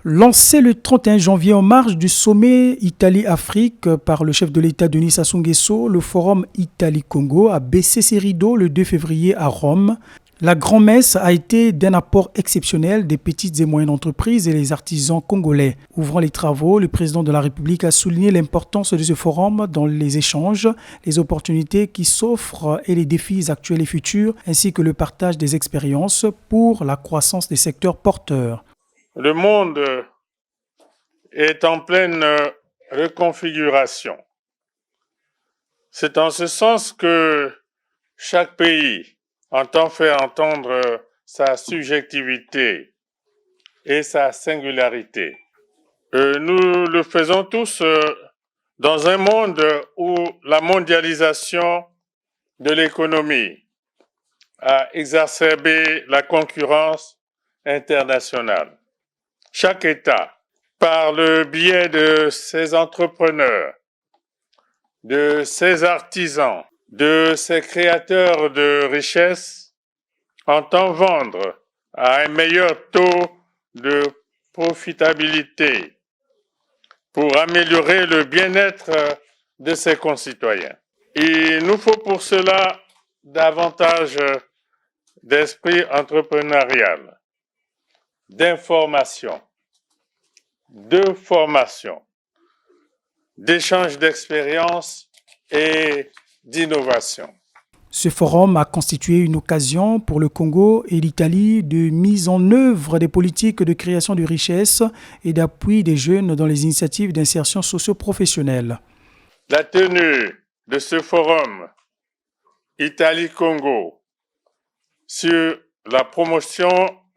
Lancé le 31 janvier en marge du sommet Italie-Afrique par le chef de l'État Denis Sassou Nguesso, le forum Italie-Congo a baissé ses rideaux le 2 février à Rome. La grand-messe a été d'un apport exceptionnel des petites et moyennes entreprises et les artisans congolais. Ouvrant les travaux, le président de la République a souligné l'importance de ce forum dans les échanges, les opportunités qui s'offrent et les défis actuels et futurs, ainsi que le partage des expériences pour la croissance des secteurs porteurs. Le monde est en pleine reconfiguration. C'est en ce sens que chaque pays entend faire entendre sa subjectivité et sa singularité. Nous le faisons tous dans un monde où la mondialisation de l'économie a exacerbé la concurrence internationale. Chaque État, par le biais de ses entrepreneurs, de ses artisans, de ses créateurs de richesses, entend vendre à un meilleur taux de profitabilité pour améliorer le bien-être de ses concitoyens. Il nous faut pour cela davantage d'esprit entrepreneurial, d'information, de formation, d'échange d'expériences et d'innovation. Ce forum a constitué une occasion pour le Congo et l'Italie de mise en œuvre des politiques de création de richesses et d'appui des jeunes dans les initiatives d'insertion socio-professionnelle. La tenue de ce forum Italie-Congo sur la promotion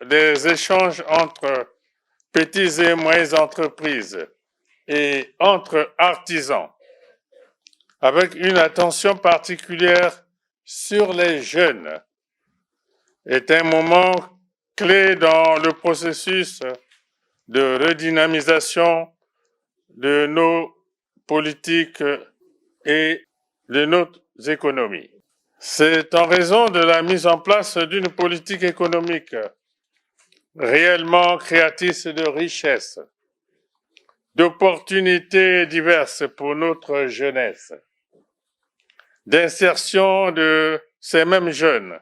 des échanges entre petites et moyennes entreprises et entre artisans, avec une attention particulière sur les jeunes, est un moment clé dans le processus de redynamisation de nos politiques et de notre économie. C'est en raison de la mise en place d'une politique économique réellement créatrice de richesses, d'opportunités diverses pour notre jeunesse, d'insertion de ces mêmes jeunes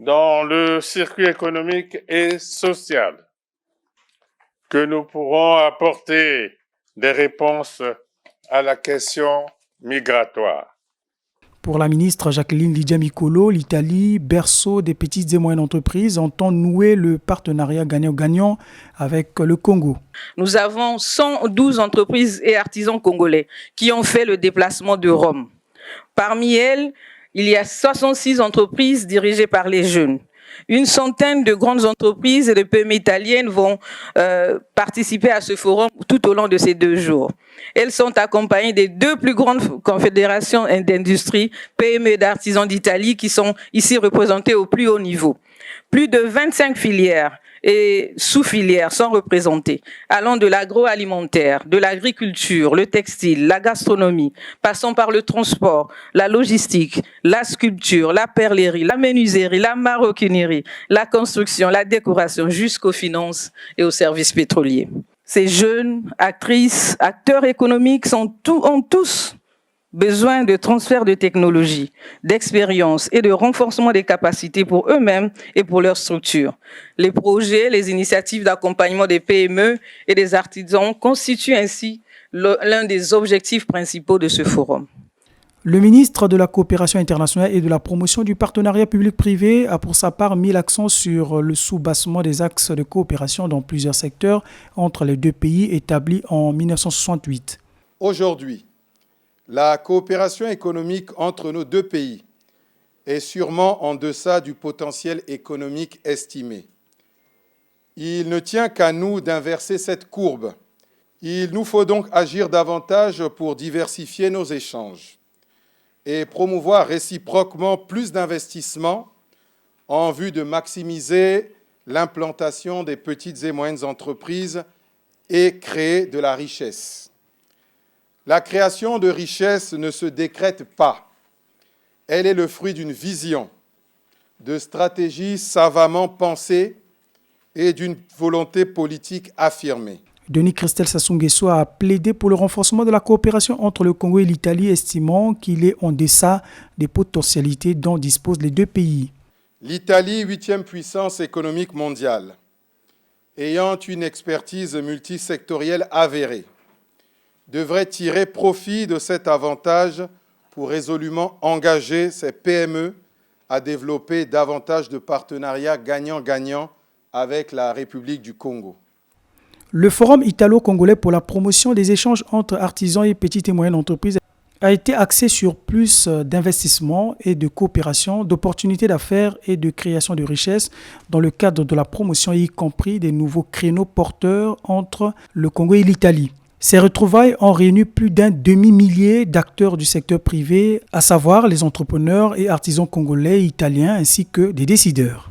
dans le circuit économique et social, que nous pourrons apporter des réponses à la question migratoire. Pour la ministre Jacqueline Lydia Mikolo, l'Italie, berceau des petites et moyennes entreprises, entend nouer le partenariat gagnant-gagnant avec le Congo. Nous avons 112 entreprises et artisans congolais qui ont fait le déplacement de Rome. Parmi elles, il y a 66 entreprises dirigées par les jeunes. Une centaine de grandes entreprises et de PME italiennes vont participer à ce forum tout au long de ces 2 jours. Elles sont accompagnées des 2 plus grandes confédérations d'industrie, PME et d'artisans d'Italie, qui sont ici représentées au plus haut niveau. Plus de 25 filières et sous-filières sont représentées, allant de l'agroalimentaire, de l'agriculture, le textile, la gastronomie, passant par le transport, la logistique, la sculpture, la perlerie, la menuiserie, la maroquinerie, la construction, la décoration, jusqu'aux finances et aux services pétroliers. Ces jeunes actrices, acteurs économiques ont tous besoin de transfert de technologie, d'expérience et de renforcement des capacités pour eux-mêmes et pour leurs structures. Les projets, les initiatives d'accompagnement des PME et des artisans constituent ainsi l'un des objectifs principaux de ce forum. Le ministre de la Coopération internationale et de la promotion du partenariat public-privé a pour sa part mis l'accent sur le soubassement des axes de coopération dans plusieurs secteurs entre les 2 pays établis en 1968. Aujourd'hui, la coopération économique entre nos 2 pays est sûrement en deçà du potentiel économique estimé. Il ne tient qu'à nous d'inverser cette courbe. Il nous faut donc agir davantage pour diversifier nos échanges et promouvoir réciproquement plus d'investissements en vue de maximiser l'implantation des petites et moyennes entreprises et créer de la richesse. La création de richesse ne se décrète pas. Elle est le fruit d'une vision, de stratégies savamment pensées et d'une volonté politique affirmée. Denis Christel Sassou Nguesso a plaidé pour le renforcement de la coopération entre le Congo et l'Italie, estimant qu'il est en deçà des potentialités dont disposent les deux pays. L'Italie, 8e puissance économique mondiale, ayant une expertise multisectorielle avérée, devrait tirer profit de cet avantage pour résolument engager ses PME à développer davantage de partenariats gagnant-gagnant avec la République du Congo. Le Forum italo-congolais pour la promotion des échanges entre artisans et petites et moyennes entreprises a été axé sur plus d'investissement et de coopération, d'opportunités d'affaires et de création de richesses dans le cadre de la promotion, y compris des nouveaux créneaux porteurs entre le Congo et l'Italie. Ces retrouvailles ont réuni plus d'un demi-millier d'acteurs du secteur privé, à savoir les entrepreneurs et artisans congolais et italiens ainsi que des décideurs.